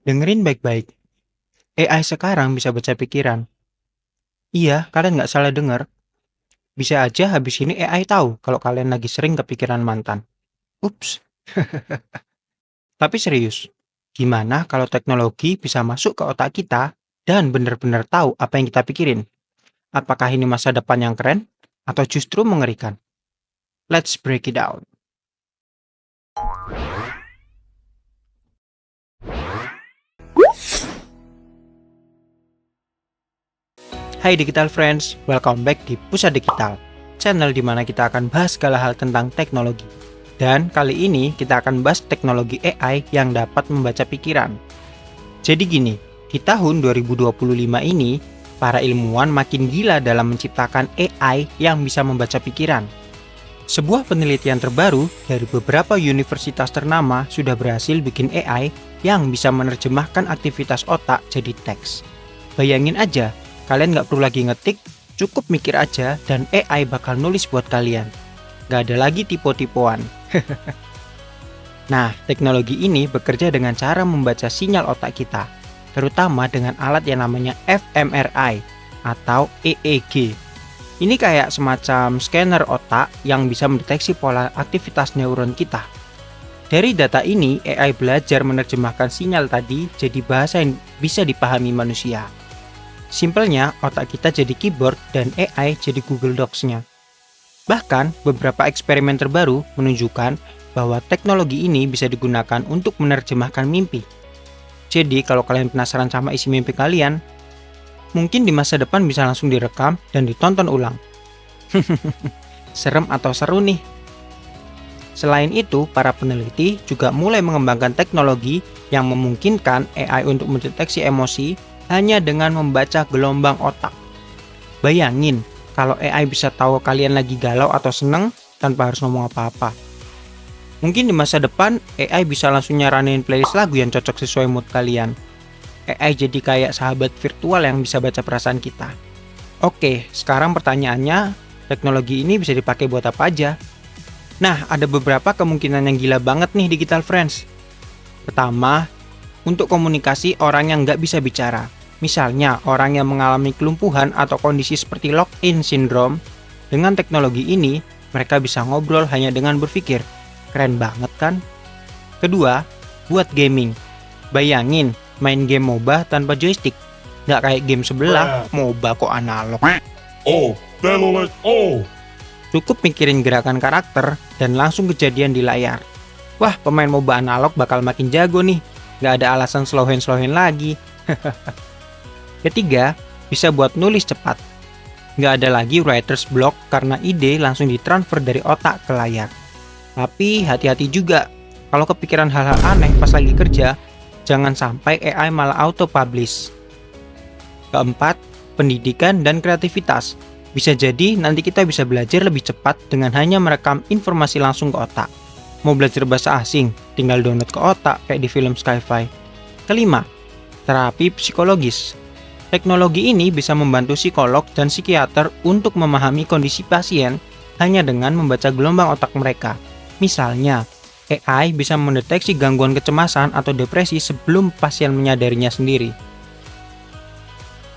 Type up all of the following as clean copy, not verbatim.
Dengerin baik-baik. AI sekarang bisa baca pikiran. Iya, kalian nggak salah dengar. Bisa aja habis ini AI tahu kalau kalian lagi sering kepikiran mantan. Ups. Tapi serius, gimana kalau teknologi bisa masuk ke otak kita dan benar-benar tahu apa yang kita pikirin? Apakah ini masa depan yang keren atau justru mengerikan? Let's break it down. Hai Digital Friends, welcome back di Pusat Digital, channel di mana kita akan bahas segala hal tentang teknologi. Dan kali ini kita akan bahas teknologi AI yang dapat membaca pikiran. Jadi gini, di tahun 2025 ini, para ilmuwan makin gila dalam menciptakan AI yang bisa membaca pikiran. Sebuah penelitian terbaru dari beberapa universitas ternama sudah berhasil bikin AI yang bisa menerjemahkan aktivitas otak jadi teks. Bayangin aja, kalian nggak perlu lagi ngetik, cukup mikir aja dan AI bakal nulis buat kalian. Nggak ada lagi tipe-tipean. Nah, teknologi ini bekerja dengan cara membaca sinyal otak kita, terutama dengan alat yang namanya fMRI atau EEG. Ini kayak semacam scanner otak yang bisa mendeteksi pola aktivitas neuron kita. Dari data ini, AI belajar menerjemahkan sinyal tadi jadi bahasa yang bisa dipahami manusia. Simpelnya, otak kita jadi keyboard dan AI jadi Google Docs-nya. Bahkan, beberapa eksperimen terbaru menunjukkan bahwa teknologi ini bisa digunakan untuk menerjemahkan mimpi. Jadi, kalau kalian penasaran sama isi mimpi kalian, mungkin di masa depan bisa langsung direkam dan ditonton ulang. Serem atau seru nih? Selain itu, para peneliti juga mulai mengembangkan teknologi yang memungkinkan AI untuk mendeteksi emosi hanya dengan membaca gelombang otak. Bayangin, kalau AI bisa tahu kalian lagi galau atau seneng tanpa harus ngomong apa-apa. Mungkin di masa depan, AI bisa langsung nyaranin playlist lagu yang cocok sesuai mood kalian. AI jadi kayak sahabat virtual yang bisa baca perasaan kita. Oke, sekarang pertanyaannya, teknologi ini bisa dipakai buat apa aja? Nah, ada beberapa kemungkinan yang gila banget nih Digital Friends. Pertama, untuk komunikasi orang yang nggak bisa bicara. Misalnya, orang yang mengalami kelumpuhan atau kondisi seperti lock-in syndrome, dengan teknologi ini, mereka bisa ngobrol hanya dengan berpikir. Keren banget kan? Kedua, buat gaming. Bayangin, main game MOBA tanpa joystick. Nggak kayak game sebelah, MOBA kok analog. Oh, Battle oh! Cukup mikirin gerakan karakter dan langsung kejadian di layar. Wah, pemain MOBA analog bakal makin jago nih. Nggak ada alasan slow hand lagi. Ketiga, bisa buat nulis cepat. Nggak ada lagi writer's block karena ide langsung ditransfer dari otak ke layar. Tapi hati-hati juga, kalau kepikiran hal-hal aneh pas lagi kerja, jangan sampai AI malah auto-publish. Keempat, pendidikan dan kreativitas. Bisa jadi nanti kita bisa belajar lebih cepat dengan hanya merekam informasi langsung ke otak. Mau belajar bahasa asing, tinggal download ke otak kayak di film sci-fi. Kelima, terapi psikologis. Teknologi ini bisa membantu psikolog dan psikiater untuk memahami kondisi pasien hanya dengan membaca gelombang otak mereka. Misalnya, AI bisa mendeteksi gangguan kecemasan atau depresi sebelum pasien menyadarinya sendiri.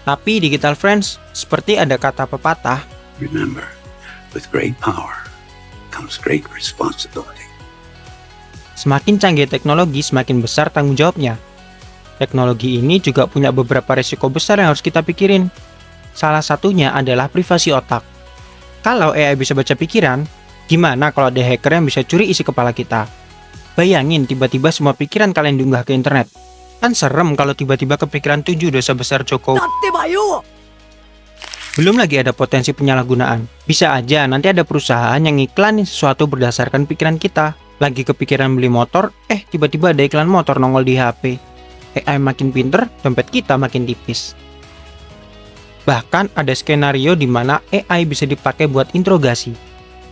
Tapi Digital Friends, seperti ada kata pepatah, Remember, with great power comes great responsibility. semakin canggih teknologi, semakin besar tanggung jawabnya. Teknologi ini juga punya beberapa risiko besar yang harus kita pikirin. Salah satunya adalah privasi otak. Kalau AI bisa baca pikiran, gimana kalau ada hacker yang bisa curi isi kepala kita? Bayangin tiba-tiba semua pikiran kalian diunggah ke internet. Kan serem kalau tiba-tiba kepikiran 7 dosa besar Jokowi. Belum lagi ada potensi penyalahgunaan. Bisa aja nanti ada perusahaan yang iklanin sesuatu berdasarkan pikiran kita. Lagi kepikiran beli motor, tiba-tiba ada iklan motor nongol di HP. AI makin pinter, dompet kita makin tipis. Bahkan ada skenario di mana AI bisa dipakai buat interogasi.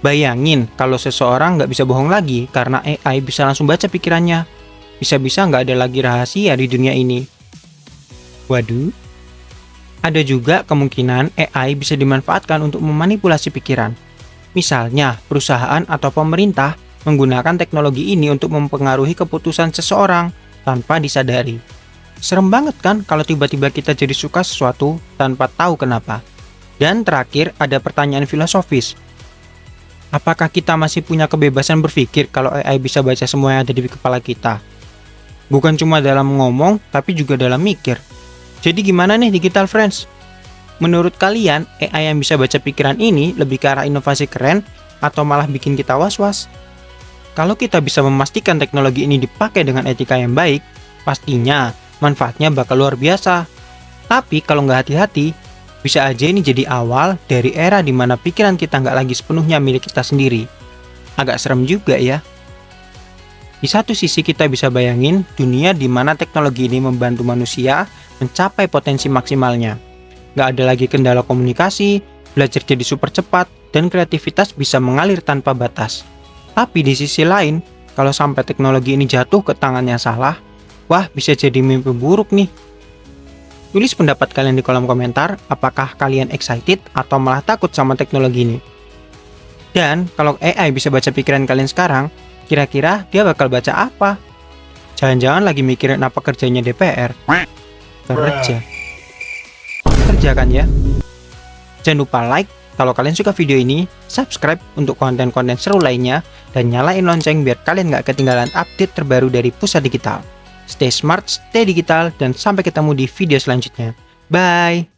Bayangin kalau seseorang nggak bisa bohong lagi karena AI bisa langsung baca pikirannya. Bisa-bisa nggak ada lagi rahasia di dunia ini. Waduh. Ada juga kemungkinan AI bisa dimanfaatkan untuk memanipulasi pikiran. Misalnya, perusahaan atau pemerintah menggunakan teknologi ini untuk mempengaruhi keputusan seseorang tanpa disadari. Serem banget kan kalau tiba-tiba kita jadi suka sesuatu tanpa tahu kenapa. Dan terakhir, ada pertanyaan filosofis. Apakah kita masih punya kebebasan berpikir kalau AI bisa baca semua yang ada di kepala kita? Bukan cuma dalam ngomong, tapi juga dalam mikir. Jadi gimana nih Digital Friends? Menurut kalian, AI yang bisa baca pikiran ini lebih ke arah inovasi keren atau malah bikin kita was-was? Kalau kita bisa memastikan teknologi ini dipakai dengan etika yang baik, pastinya manfaatnya bakal luar biasa. Tapi kalau nggak hati-hati, bisa aja ini jadi awal dari era di mana pikiran kita nggak lagi sepenuhnya milik kita sendiri. Agak serem juga ya. Di satu sisi kita bisa bayangin dunia di mana teknologi ini membantu manusia mencapai potensi maksimalnya. Nggak ada lagi kendala komunikasi, belajar jadi super cepat, dan kreativitas bisa mengalir tanpa batas. Tapi di sisi lain, kalau sampai teknologi ini jatuh ke tangan yang salah, wah bisa jadi mimpi buruk nih. Tulis pendapat kalian di kolom komentar, apakah kalian excited atau malah takut sama teknologi ini. Dan kalau AI bisa baca pikiran kalian sekarang, kira-kira dia bakal baca apa? Jangan-jangan lagi mikirin apa kerjanya DPR. Kerja. Kerjakan ya. Jangan lupa like kalau kalian suka video ini, subscribe untuk konten-konten seru lainnya, dan nyalain lonceng biar kalian nggak ketinggalan update terbaru dari Pusat Digital. Stay smart, stay digital, dan sampai ketemu di video selanjutnya. Bye!